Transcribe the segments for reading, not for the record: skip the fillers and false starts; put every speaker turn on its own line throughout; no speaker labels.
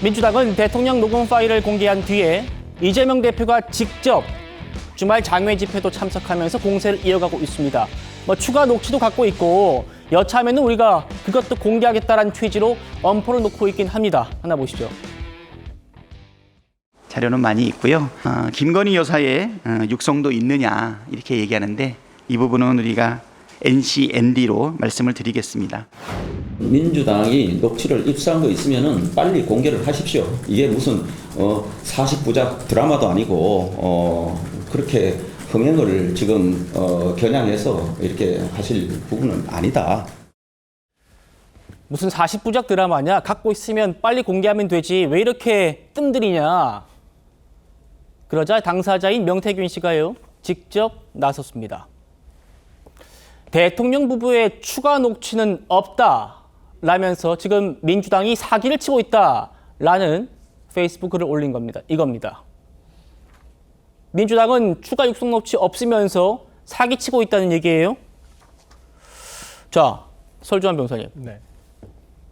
민주당은 대통령 녹음 파일을 공개한 뒤에 이재명 대표가 직접 주말 장외 집회도 참석하면서 공세를 이어가고 있습니다. 추가 녹취도 갖고 있고 여차하면 우리가 그것도 공개하겠다라는 취지로 엄포를 놓고 있긴 합니다. 하나 보시죠.
자료는 많이 있고요. 김건희 여사의 육성도 있느냐 이렇게 얘기하는데 이 부분은 우리가 NCND로 말씀을 드리겠습니다.
민주당이 녹취를 입수한 거 있으면은 빨리 공개를 하십시오. 이게 무슨 40부작 드라마도 아니고 그렇게 흥행을 지금 겨냥해서 이렇게 하실 부분은 아니다.
무슨 40부작 드라마냐? 갖고 있으면 빨리 공개하면 되지. 왜 이렇게 뜸들이냐? 그러자 당사자인 명태균 씨가요, 직접 나섰습니다. 대통령 부부의 추가 녹취는 없다라면서 지금 민주당이 사기를 치고 있다라는 페이스북 글을 올린 겁니다. 이겁니다. 민주당은 추가 육성 녹취 없으면서 사기치고 있다는 얘기예요. 자, 설주환 변호사님.
네.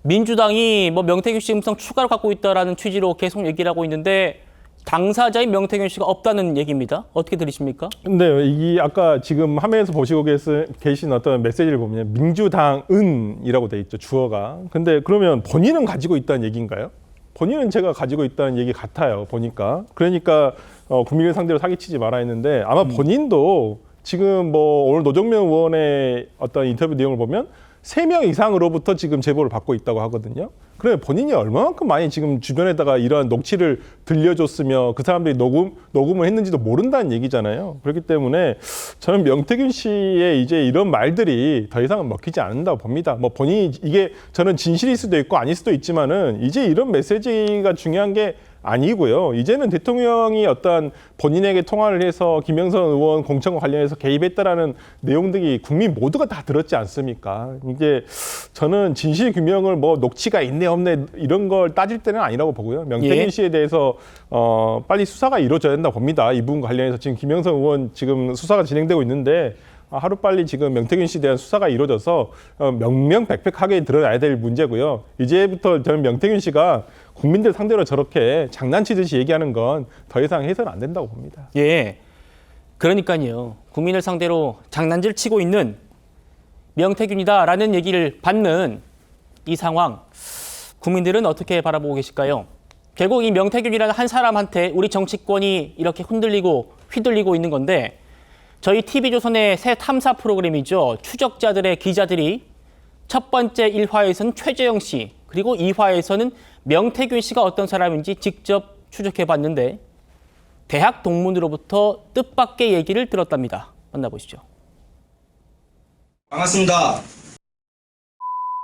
민주당이 명태균 씨 음성 추가로 갖고 있다라는 취지로 계속 얘기를 하고 있는데 당사자인 명태균 씨가 없다는 얘기입니다. 어떻게 들으십니까?
근데 이 아까 지금 화면에서 보시고 계신 어떤 메시지를 보면 민주당은이라고 돼 있죠, 주어가. 근데 그러면 본인은 가지고 있다는 얘기인가요? 본인은 제가 가지고 있다는 얘기 같아요, 보니까. 그러니까 국민을 상대로 사기치지 마라 했는데 아마 본인도 지금 오늘 노정면 의원의 어떤 인터뷰 내용을 보면 3명 이상으로부터 지금 제보를 받고 있다고 하거든요. 그러면 본인이 얼마만큼 많이 지금 주변에다가 이러한 녹취를 들려줬으며 그 사람들이 녹음을 했는지도 모른다는 얘기잖아요. 그렇기 때문에 저는 명태균 씨의 이제 이런 말들이 더 이상은 먹히지 않는다고 봅니다. 본인이 이게 저는 진실일 수도 있고 아닐 수도 있지만은 이제 이런 메시지가 중요한 게 아니고요. 이제는 대통령이 어떤 본인에게 통화를 해서 김영선 의원 공천과 관련해서 개입했다라는 내용들이 국민 모두가 다 들었지 않습니까? 이게 저는 진실 규명을 녹취가 있네 없네 이런 걸 따질 때는 아니라고 보고요. 명태균 씨에 대해서 빨리 수사가 이루어져야 된다고 봅니다. 이 부분 관련해서 지금 김영선 의원 지금 수사가 진행되고 있는데 하루빨리 지금 명태균 씨에 대한 수사가 이루어져서 명명백백하게 드러나야 될 문제고요. 이제부터 저는 명태균 씨가 국민들 상대로 저렇게 장난치듯이 얘기하는 건 더 이상 해서는 안 된다고 봅니다.
예, 그러니까요. 국민을 상대로 장난질 치고 있는 명태균이다라는 얘기를 받는 이 상황, 국민들은 어떻게 바라보고 계실까요? 결국 이 명태균이라는 한 사람한테 우리 정치권이 이렇게 흔들리고 휘둘리고 있는 건데 저희 TV조선의 새 탐사 프로그램이죠. 추적자들의 기자들이 첫 번째 1화에서는 최재형 씨, 그리고 2화에서는 명태균 씨가 어떤 사람인지 직접 추적해봤는데 대학 동문으로부터 뜻밖의 얘기를 들었답니다. 만나보시죠.
반갑습니다.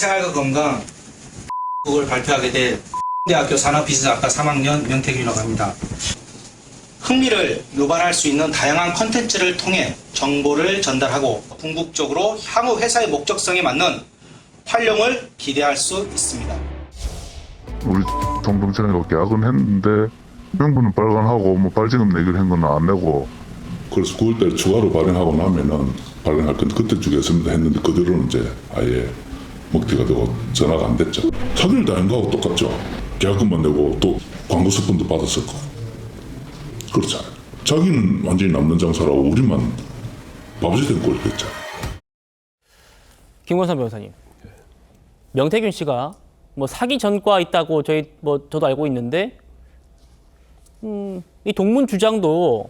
생활과 건강 그걸 발표하게 될 대학교 산업비즈학과 3학년 명태균이라고 합니다. 흥미를 유발할 수 있는 다양한 콘텐츠를 통해 정보를 전달하고 궁극적으로 향후 회사의 목적성에 맞는 활용을 기대할 수 있습니다.
우리 정동찬이가 계약은 했는데 명분은 발간하고 발지금 내기로 한 건 안 내고.
그래서 9월달에 추가로 발행하고 나면은 발행할 건데 그때 주겠습니다 했는데 그대로는 이제 아예 먹튀가 되고 전화가 안 됐죠. 사기를 당한 거하고 똑같죠. 계약금만 내고 또 광고 수분도 받았을 거. 그렇잖아요. 자기는 완전히 남는 장사라고 우리만 바보짓 된 꼴이 됐죠.
김건선 변호사님, 명태균 씨가 사기 전과 있다고 저도 알고 있는데 이 동문 주장도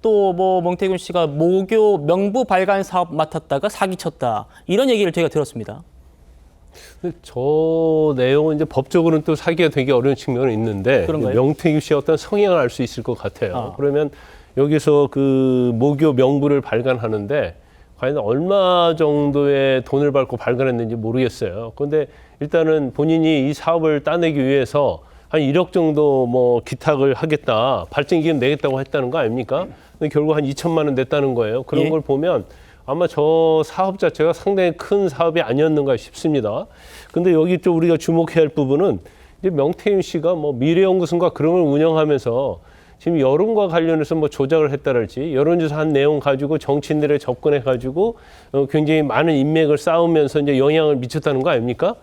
또 명태균 씨가 모교 명부 발간 사업 맡았다가 사기쳤다 이런 얘기를 제가 들었습니다.
저 내용은 이제 법적으로는 또 사기가 되기 어려운 측면은 있는데
그런가요?
명태균 씨의 어떤 성향을 알 수 있을 것 같아요. 그러면 여기서 그 모교 명부를 발간하는데 과연 얼마 정도의 돈을 받고 발간했는지 모르겠어요. 그런데 일단은 본인이 이 사업을 따내기 위해서 한 1억 정도 기탁을 하겠다, 발전기금 내겠다고 했다는 거 아닙니까? 근데 결국 한 2천만 원 냈다는 거예요. 그런 걸 보면 아마 저 사업 자체가 상당히 큰 사업이 아니었는가 싶습니다. 근데 여기 또 우리가 주목해야 할 부분은 이제 명태균 씨가 미래연구소인가 그런 걸 운영하면서 지금 여론과 관련해서 조작을 했다랄지 여론조사 한 내용 가지고 정치인들에 접근해가지고 굉장히 많은 인맥을 쌓으면서 이제 영향을 미쳤다는 거 아닙니까?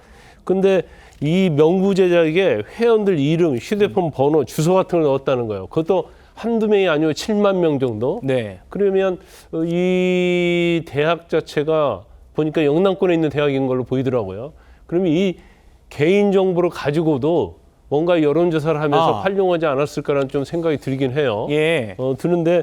근데 이 명부 제작에 회원들 이름, 휴대폰 번호, 주소 같은 걸 넣었다는 거예요. 그것도 한두 명이 아니고 7만 명 정도.
네.
그러면 이 대학 자체가 보니까 영남권에 있는 대학인 걸로 보이더라고요. 그러면 이 개인 정보를 가지고도 뭔가 여론조사를 하면서 활용하지 않았을까라는 좀 생각이 들긴 해요.
예.
드는데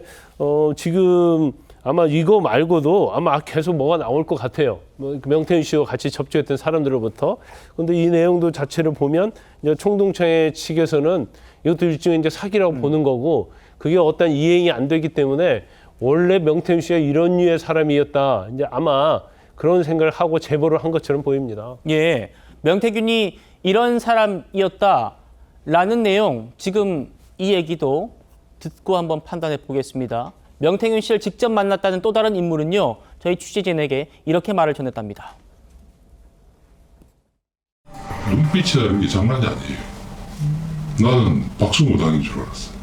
지금 아마 이거 말고도 아마 계속 뭐가 나올 것 같아요. 뭐 명태균 씨와 같이 접촉했던 사람들로부터. 근데 이 내용도 자체를 보면 이제 총동창회 측에서는 이것도 일종의 이제 사기라고 보는 거고, 그게 어떤 이행이 안 되기 때문에 원래 명태균 씨가 이런 류의 사람이었다. 이제 아마 그런 생각을 하고 제보를 한 것처럼 보입니다.
예. 명태균이 이런 사람이었다라는 내용, 지금 이 얘기도 듣고 한번 판단해 보겠습니다. 명태균 씨를 직접 만났다는 또 다른 인물은요, 저희 취재진에게 이렇게 말을 전했답니다.
눈빛이라는 게 장난이 아니에요. 나는 박수무당인 줄 알았어.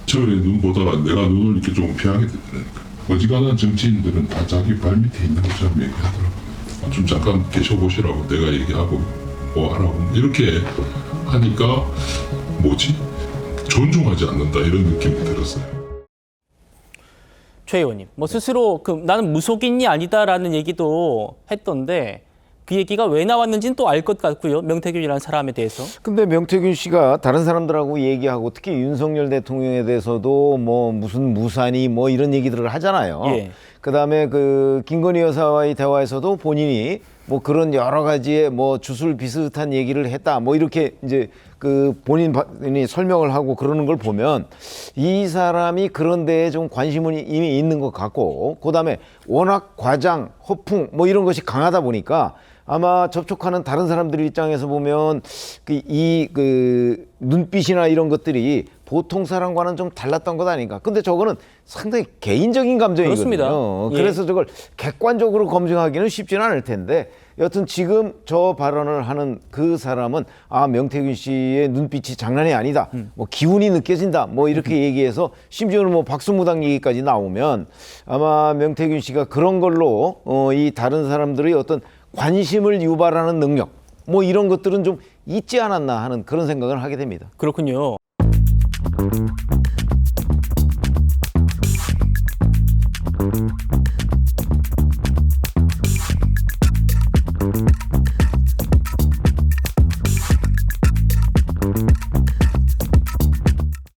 저의 눈 보다가 내가 눈을 이렇게 조금 피하게 되더라니까. 어지간한 정치인들은 다 자기 발밑에 있는 것처럼 얘기하더라고요. 좀 잠깐 계셔보시라고 내가 얘기하고 뭐 하라고 이렇게 하니까 뭐지? 존중하지 않는다 이런 느낌이 들었어요.
최 의원님, 뭐 스스로 나는 무속인이 아니다라는 얘기도 했던데 그 얘기가 왜 나왔는지는 또 알 것 같고요. 명태균이라는 사람에 대해서.
근데 명태균 씨가 다른 사람들하고 얘기하고 특히 윤석열 대통령에 대해서도 뭐 무슨 무산이 뭐 이런 얘기들을 하잖아요.
예.
그다음에 그 김건희 여사와의 대화에서도 본인이 뭐 그런 여러 가지의 뭐 주술 비슷한 얘기를 했다. 뭐 이렇게 이제 그 본인이 설명을 하고 그러는 걸 보면 이 사람이 그런 데에 좀 관심은 이미 있는 것 같고, 그다음에 워낙 과장, 허풍 뭐 이런 것이 강하다 보니까 아마 접촉하는 다른 사람들 입장에서 보면 그 눈빛이나 이런 것들이 보통 사람과는 좀 달랐던 것 아닌가. 근데 저거는 상당히 개인적인 감정이거든요.
그렇습니다. 예.
그래서 저걸 객관적으로 검증하기는 쉽지는 않을 텐데, 여튼 지금 저 발언을 하는 그 사람은 명태균 씨의 눈빛이 장난이 아니다. 뭐 기운이 느껴진다. 뭐 이렇게 얘기해서 심지어는 뭐 박수무당 얘기까지 나오면 아마 명태균 씨가 그런 걸로 이 다른 사람들의 어떤 관심을 유발하는 능력, 뭐 이런 것들은 좀 있지 않았나 하는 그런 생각을 하게 됩니다.
그렇군요.